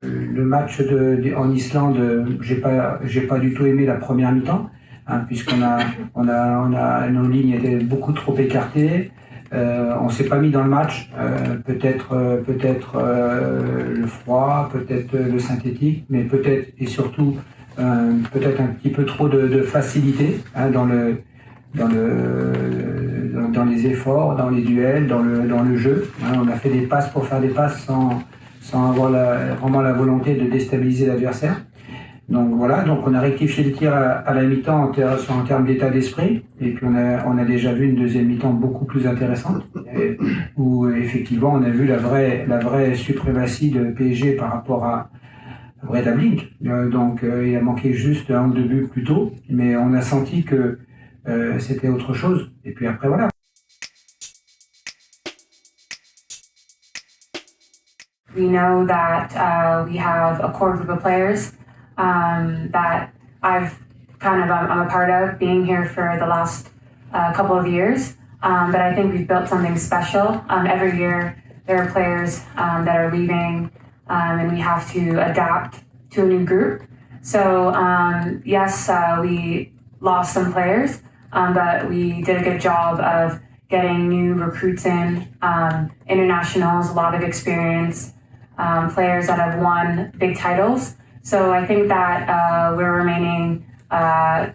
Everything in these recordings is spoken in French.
Le match en Islande, j'ai pas du tout aimé la première mi-temps, hein, puisqu'on nos lignes étaient beaucoup trop écartées. On s'est pas mis dans le match. Peut-être le froid, peut-être le synthétique, mais peut-être et surtout peut-être un petit peu trop de facilité, hein, dans les efforts, dans les duels, dans le jeu. Hein, on a fait des passes pour faire des passes sans avoir vraiment la volonté de déstabiliser l'adversaire. Donc voilà, donc on a rectifié le tir à la mi-temps en termes d'état d'esprit, et puis on a déjà vu une deuxième mi-temps beaucoup plus intéressante, où effectivement on a vu la vraie suprématie de PSG par rapport à Breda Blink. Donc il a manqué juste un ou deux buts plus tôt, mais on a senti que c'était autre chose. Et puis après voilà. We know that we have a core group of players that I'm a part of, being here for the last couple of years. But I think we've built something special. Every year there are players that are leaving, and we have to adapt to a new group. So yes, we lost some players, but we did a good job of getting new recruits in, internationals, a lot of experience, players that have won big titles. So I think that we're remaining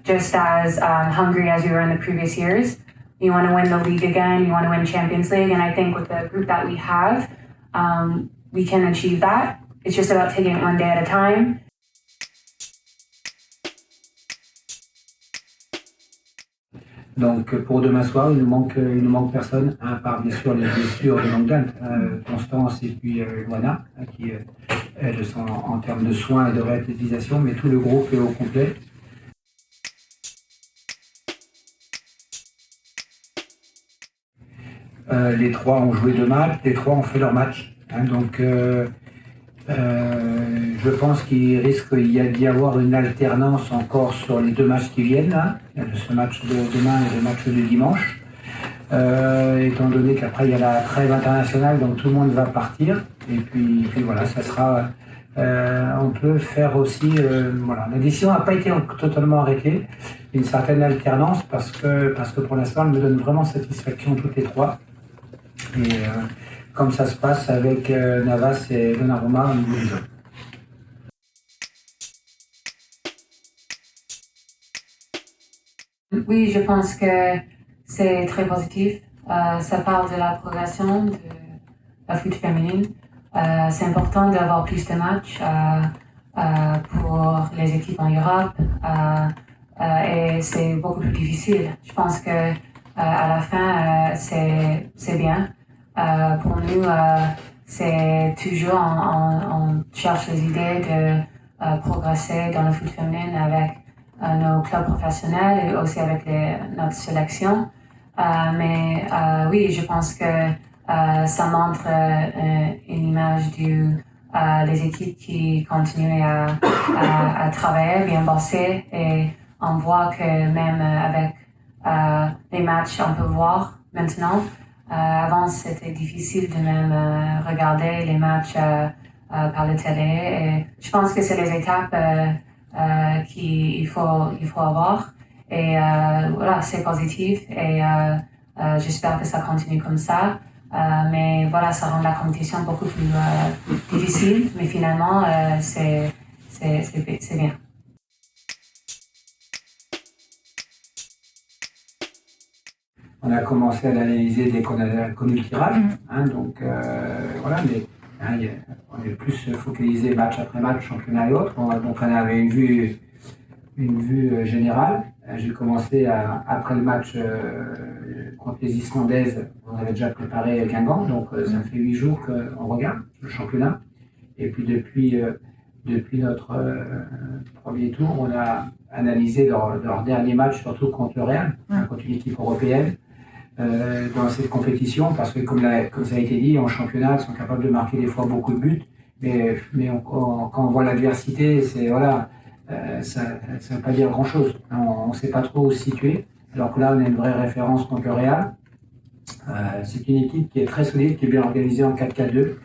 just as hungry as we were in the previous years. You want to win the league again, you want to win Champions League, and I think with the group that we have, we can achieve that. It's just about taking it one day at a time. Donc pour demain soir, il nous manque personne, à part bien sûr les blessures de longue date, Constance et puis Luana, qui elles sont en termes de soins et de réathlétisation, mais tout le groupe est au complet. Les trois ont joué 2 matchs, les trois ont fait leur match. Hein, donc je pense qu'il risque d'y avoir une alternance encore sur les 2 matchs qui viennent, là, ce match de demain et le match de dimanche. Étant donné qu'après il y a la trêve internationale, donc tout le monde va partir. Et puis voilà, ça sera. On peut faire aussi. Voilà, la décision n'a pas été totalement arrêtée. Une certaine alternance parce que pour l'instant, elle me donne vraiment satisfaction toutes les trois. Et comme ça se passe avec Navas et Donnarumma au niveau du jeu. Oui, je pense que c'est très positif. Ça parle de la progression de la foot féminine. C'est important d'avoir plus de matchs pour les équipes en Europe et c'est beaucoup plus difficile. Je pense que à la fin, c'est bien. Pour nous, c'est toujours on cherche les idées de progresser dans le foot féminin avec nos clubs professionnels et aussi avec notre sélection. Mais oui, je pense que ça montre une image des équipes qui continuent à travailler, bien bosser, et on voit que même avec les matchs, on peut voir maintenant. Avant, c'était difficile de même regarder les matchs par la télé. Et je pense que c'est les étapes qu'il faut avoir. Et voilà, c'est positif et j'espère que ça continue comme ça. Mais voilà, ça rend la compétition beaucoup plus difficile. Mais finalement, c'est bien. On a commencé à l'analyser dès qu'on a connu le tirage. Hein, donc voilà, mais hein, on est plus focalisé match après match, championnat et autres. Donc on avait une vue générale. J'ai commencé après le match contre les Islandaises, on avait déjà préparé Guingamp, donc ça fait 8 jours qu'on regarde le championnat. Et puis depuis notre premier tour, on a analysé leur dernier match, surtout contre le Real, contre une équipe européenne, dans cette compétition, parce que comme ça a été dit, en championnat, ils sont capables de marquer des fois beaucoup de buts, mais quand on voit l'adversité, c'est voilà. Ça ne veut pas dire grand-chose. On ne sait pas trop où se situer. Alors que là, on a une vraie référence contre le Real. C'est une équipe qui est très solide, qui est bien organisée en 4-4-2,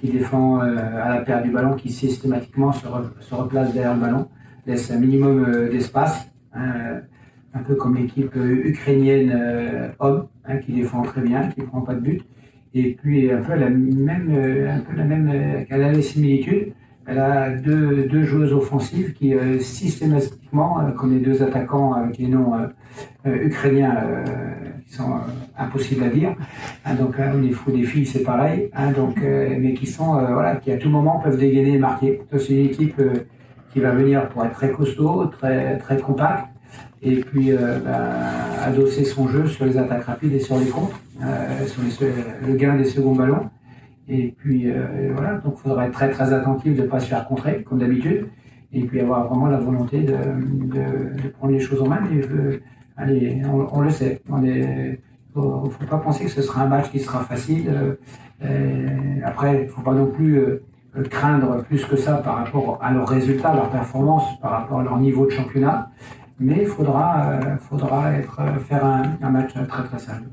qui défend à la perte du ballon, qui systématiquement se replace derrière le ballon, laisse un minimum d'espace, un peu comme l'équipe ukrainienne homme, qui défend très bien, qui ne prend pas de but. Et puis un peu la même, elle a les similitudes. Elle a deux joueuses offensives qui systématiquement, comme les deux attaquants avec les noms ukrainiens qui sont impossibles à dire. Donc au niveau des filles c'est pareil. Mais qui sont qui à tout moment peuvent dégainer et marquer. C'est une équipe qui va venir pour être très costaud, très compact. Et puis adosser son jeu sur les attaques rapides et sur les contres, sur le gain des seconds ballons. Et puis donc il faudra être très attentif de ne pas se faire contrer, comme d'habitude, et puis avoir vraiment la volonté de prendre les choses en main. Et, on le sait, il ne faut pas penser que ce sera un match qui sera facile. Après, il ne faut pas non plus craindre plus que ça par rapport à leurs résultats, leurs performances, par rapport à leur niveau de championnat. Mais il faudra faire un match très sérieux.